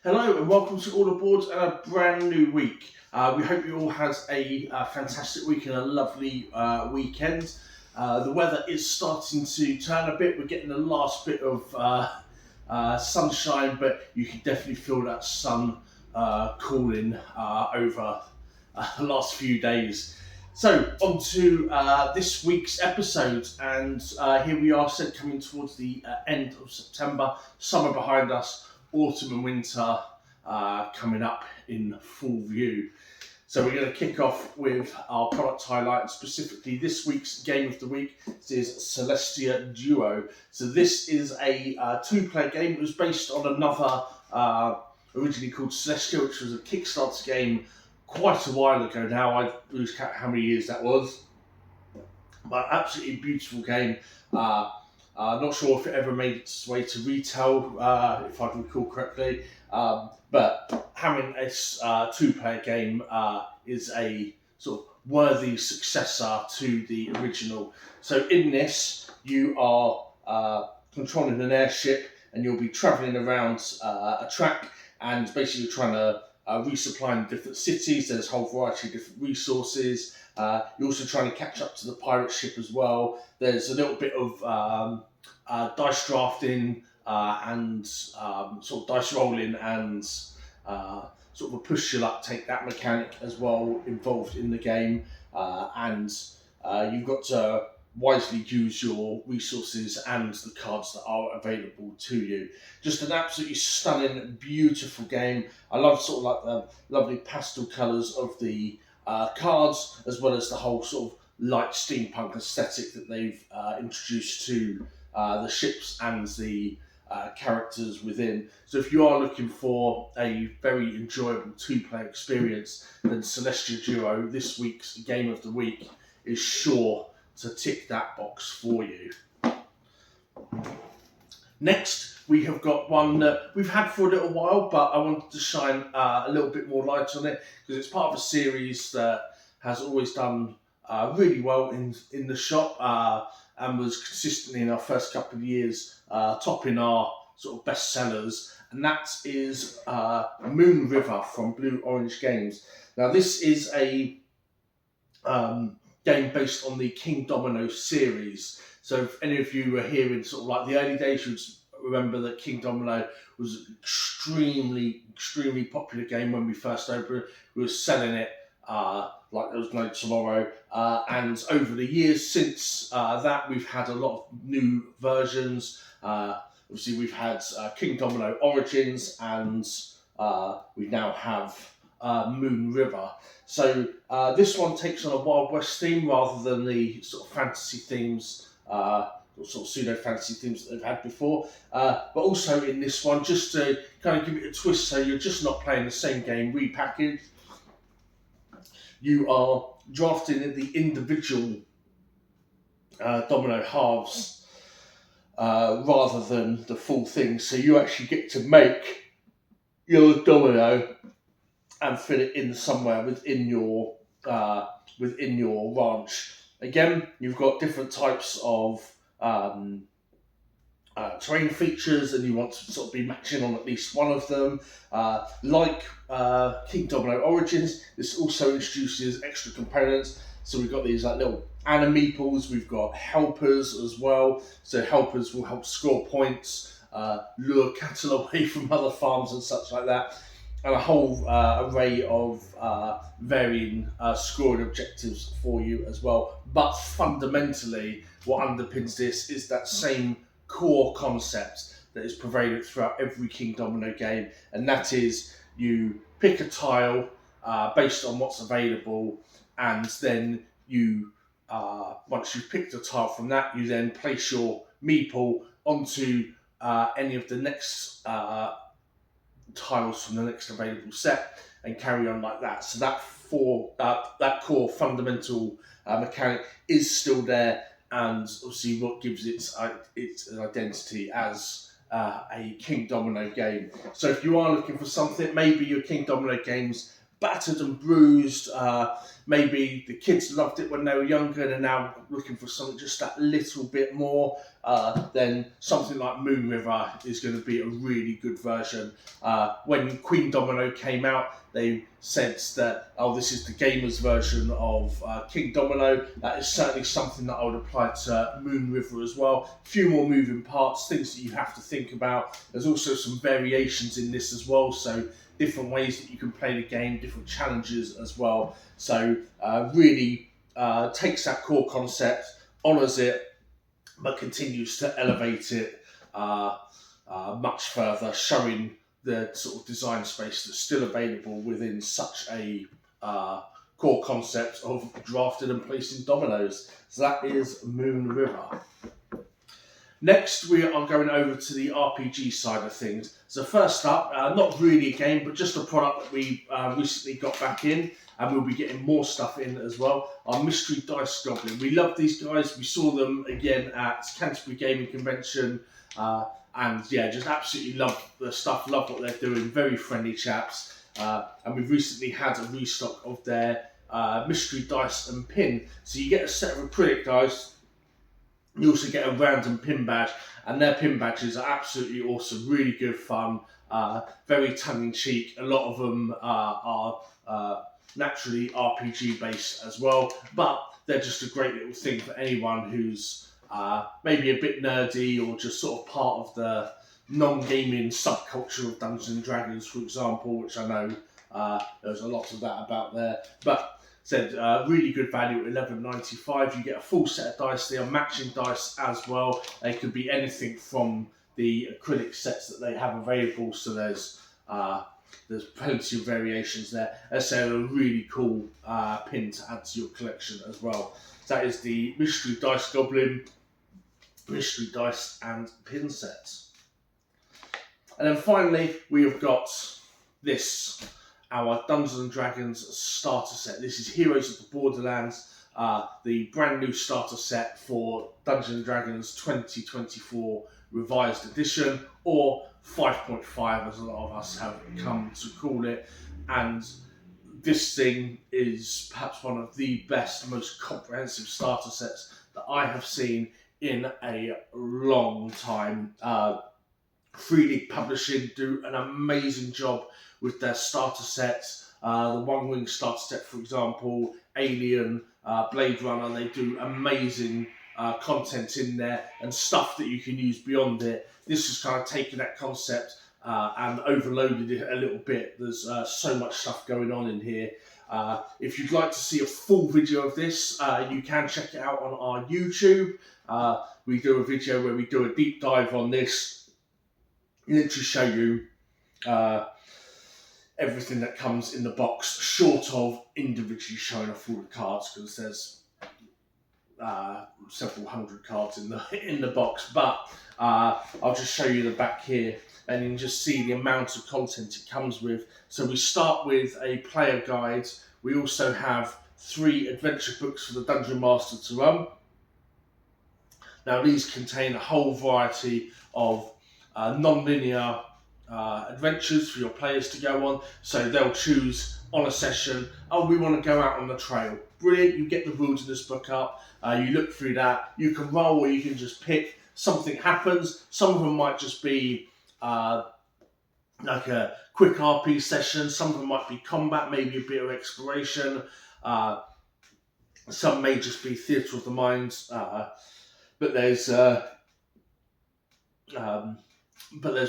Hello and welcome to All Aboard and a brand new week. We hope you all had a fantastic week and a lovely weekend. The weather is starting to turn a bit. We're getting the last bit of sunshine, but you can definitely feel that sun cooling over the last few days. So, on to this week's episode, and here we are, said coming towards the end of September, summer behind us, autumn and winter coming up in full view. So we're going to kick off with our product highlight, specifically this week's game of the week. This is Celestia Duo. So this is a two-player game. It was based on another originally called Celestia, which was a Kickstarter game quite a while ago now. I lose count how many years that was. But absolutely beautiful game. Not sure if it ever made its way to retail, if I recall correctly. But having a two-player game is a sort of worthy successor to the original. So in this, you are controlling an airship, and you'll be travelling around a track, and basically trying to resupply in different cities. There's a whole variety of different resources. You're also trying to catch up to the pirate ship as well. There's a little bit of dice drafting and sort of dice rolling and sort of a push your luck, take that mechanic as well involved in the game. And you've got to wisely use your resources and the cards that are available to you. Just an absolutely stunning, beautiful game. I love sort of like the lovely pastel colours of the cards, as well as the whole sort of light steampunk aesthetic that they've introduced to the ships and the characters within. So if you are looking for a very enjoyable two-player experience, then Celestia Duo, this week's game of the week, is sure to tick that box for you. Next, we have got one that we've had for a little while, but I wanted to shine a little bit more light on it because it's part of a series that has always done really well in the shop and was consistently in our first couple of years topping our sort of best sellers, and that is Moon River from Blue Orange Games. Now, this is a game based on the King Domino series. So if any of you were here in sort of like the early days, you would remember that King Domino was an extremely popular game when we first opened it. We were selling it like there was no tomorrow. And over the years since that, we've had a lot of new versions. Obviously, we've had King Domino Origins, and we now have Moon River. So this one takes on a Wild West theme rather than the sort of fantasy themes, or sort of pseudo-fantasy themes that they've had before. But also in this one, just to kind of give it a twist, so you're just not playing the same game repackaged. You are drafting the individual domino halves rather than the full thing. So you actually get to make your domino and fit it in somewhere within your ranch. Again, you've got different types of terrain features, and you want to sort of be matching on at least one of them. Like King Domino Origins, this also introduces extra components. So we've got these like little animeeples, we've got helpers as well. So helpers will help score points, lure cattle away from other farms and such like that. And a whole array of varying scoring objectives for you as well. But fundamentally, what underpins this is that same core concept that is prevalent throughout every King Domino game, and that is you pick a tile based on what's available, and then you, once you've picked a tile from that, you then place your meeple onto any of the next tiles from the next available set and carry on like that. So that core fundamental mechanic is still there, and obviously what gives its identity as a King Domino game. So if you are looking for something, maybe your King Domino games battered and bruised. Maybe the kids loved it when they were younger and are now looking for something just that little bit more. Then something like Moon River is going to be a really good version. When Queen Domino came out, they said that, oh, this is the gamers version of King Domino. That is certainly something that I would apply to Moon River as well. A few more moving parts, things that you have to think about. There's also some variations in this as well, so different ways that you can play the game, different challenges as well. So really takes that core concept, honours it, but continues to elevate it much further, showing the sort of design space that's still available within such a core concept of drafted and placing dominoes. So that is Moon River. Next, we are going over to the RPG side of things. So first up, not really a game, but just a product that we recently got back in, and we'll be getting more stuff in as well, our Mystery Dice Goblin. We love these guys. We saw them again at Canterbury Gaming Convention, and yeah, just absolutely love the stuff, love what they're doing, very friendly chaps. And we've recently had a restock of their Mystery Dice and Pin. So you get a set of acrylic dice, you also get a random pin badge, and their pin badges are absolutely awesome, really good fun, very tongue-in-cheek. A lot of them are naturally RPG based as well, but they're just a great little thing for anyone who's maybe a bit nerdy or just sort of part of the non-gaming subculture of Dungeons & Dragons, for example, which I know there's a lot of that about there. But said really good value at $11.95. You get a full set of dice. They are matching dice as well. They could be anything from the acrylic sets that they have available. So there's plenty of variations there. As I say, a really cool pin to add to your collection as well. So that is the Mystery Dice Goblin, Mystery Dice and Pin sets. And then finally, we have got this, our Dungeons & Dragons starter set. This is Heroes of the Borderlands, the brand new starter set for Dungeons & Dragons 2024 Revised Edition, or 5.5 as a lot of us have come to call it. And this thing is perhaps one of the best, most comprehensive starter sets that I have seen in a long time. 3D Publishing do an amazing job with their starter sets. The One Wing starter set, for example, Alien, Blade Runner, they do amazing content in there and stuff that you can use beyond it. This has kind of taken that concept and overloaded it a little bit. There's so much stuff going on in here. If you'd like to see a full video of this, you can check it out on our YouTube. We do a video where we do a deep dive on this, literally show you everything that comes in the box, short of individually showing off all the cards, because there's several hundred cards in the box. But I'll just show you the back here, and you can just see the amount of content it comes with. So we start with a player guide. We also have 3 adventure books for the Dungeon Master to run. Now these contain a whole variety of non-linear adventures for your players to go on. So they'll choose on a session, oh, we want to go out on the trail. Brilliant, you get the wilderness book up, you look through that, you can roll or you can just pick, something happens. Some of them might just be like a quick RP session, some of them might be combat, maybe a bit of exploration, some may just be theatre of the mind, but there's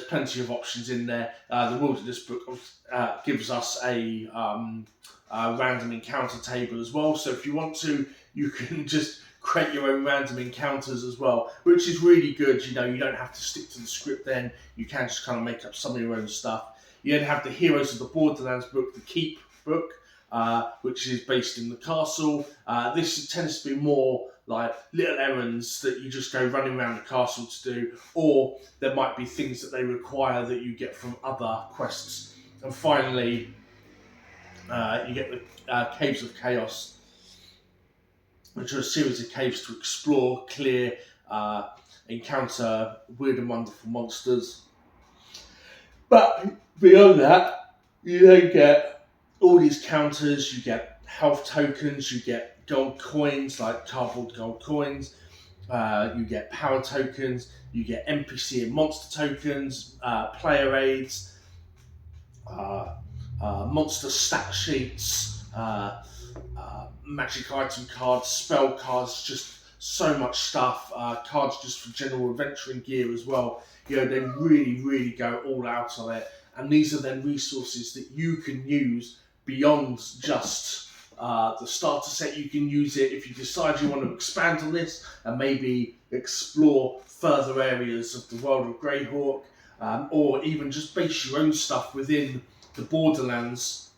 plenty of options in there. The Wilderness book gives us a random encounter table as well. So if you want to, you can just create your own random encounters as well, which is really good. You know, you don't have to stick to the script then. You can just kind of make up some of your own stuff. You then have the Heroes of the Borderlands book, the Keep book, which is based in the castle. This tends to be more like little errands that you just go running around the castle to do, or there might be things that they require that you get from other quests. And finally, you get the Caves of Chaos, which are a series of caves to explore, clear, encounter weird and wonderful monsters. But beyond that, you then get all these counters, you get health tokens, you get gold coins, like cardboard gold coins, you get power tokens, you get NPC and monster tokens, player aids, monster stat sheets, magic item cards, spell cards, just so much stuff. Cards just for general adventuring gear as well. You know, they really go all out on it. And these are then resources that you can use beyond just the starter set. You can use it if you decide you want to expand on this and maybe explore further areas of the world of Greyhawk, or even just base your own stuff within the Borderlands,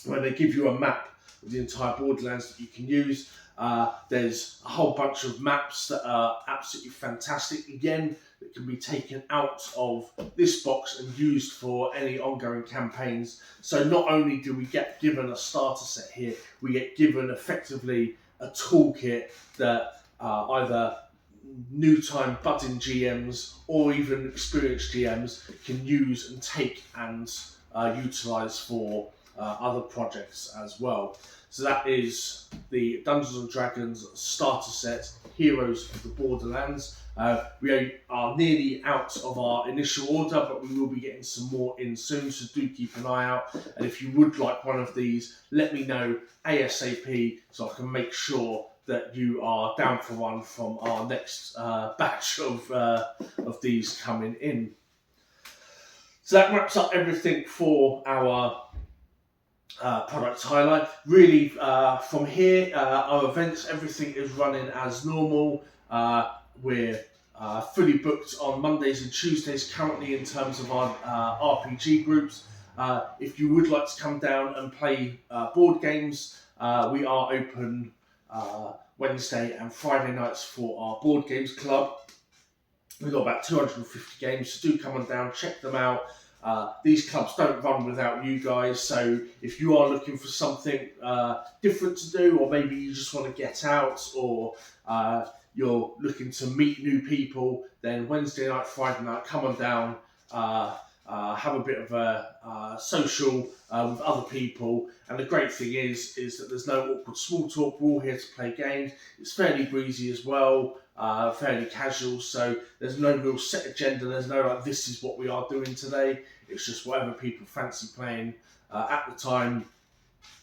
where they give you a map of the entire Borderlands that you can use. There's a whole bunch of maps that are absolutely fantastic, again, that can be taken out of this box and used for any ongoing campaigns. So not only do we get given a starter set here, we get given effectively a toolkit that either new time budding GMs or even experienced GMs can use and take and utilise for other projects as well. So that is the Dungeons & Dragons starter set, Heroes of the Borderlands. We are nearly out of our initial order, but we will be getting some more in soon, so do keep an eye out. And if you would like one of these, let me know ASAP so I can make sure that you are down for one from our next batch of these coming in. So that wraps up everything for our product highlight. Really, from here, our events, everything is running as normal. We're fully booked on Mondays and Tuesdays currently in terms of our RPG groups. If you would like to come down and play board games, we are open Wednesday and Friday nights for our board games club. We've got about 250 games, so do come on down, check them out. These clubs don't run without you guys, so if you are looking for something different to do, or maybe you just want to get out, or you're looking to meet new people, then Wednesday night, Friday night, come on down, have a bit of a social with other people. And the great thing is that there's no awkward small talk. We're all here to play games. It's fairly breezy as well, fairly casual, so there's no real set agenda. There's no like, this is what we are doing today. It's just whatever people fancy playing at the time.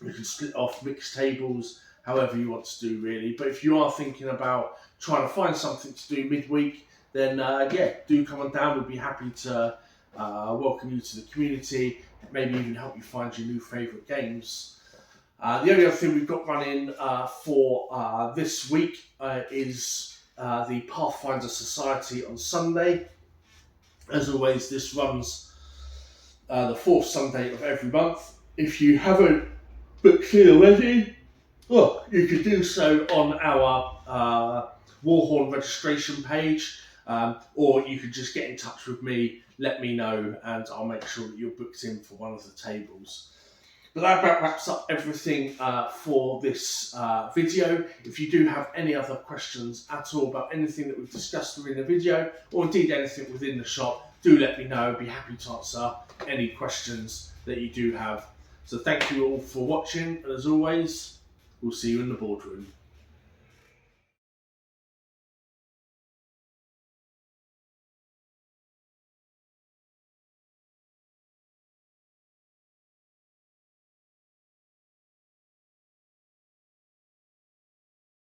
You can split off mixed tables, however you want to do really. But if you are thinking about trying to find something to do midweek, then yeah, do come on down. We'd be happy to welcome you to the community, maybe even help you find your new favourite games. The only other thing we've got running for this week is the Pathfinder Society on Sunday. As always, this runs the fourth Sunday of every month. If you haven't booked in already, you can do so on our Warhorn registration page, or you can just get in touch with me, let me know, and I'll make sure that you're booked in for one of the tables. But that about wraps up everything for this video. If you do have any other questions at all about anything that we've discussed within the video, or indeed anything within the shop, do let me know. I'd be happy to answer any questions that you do have. So thank you all for watching, and as always, we'll see you in the boardroom.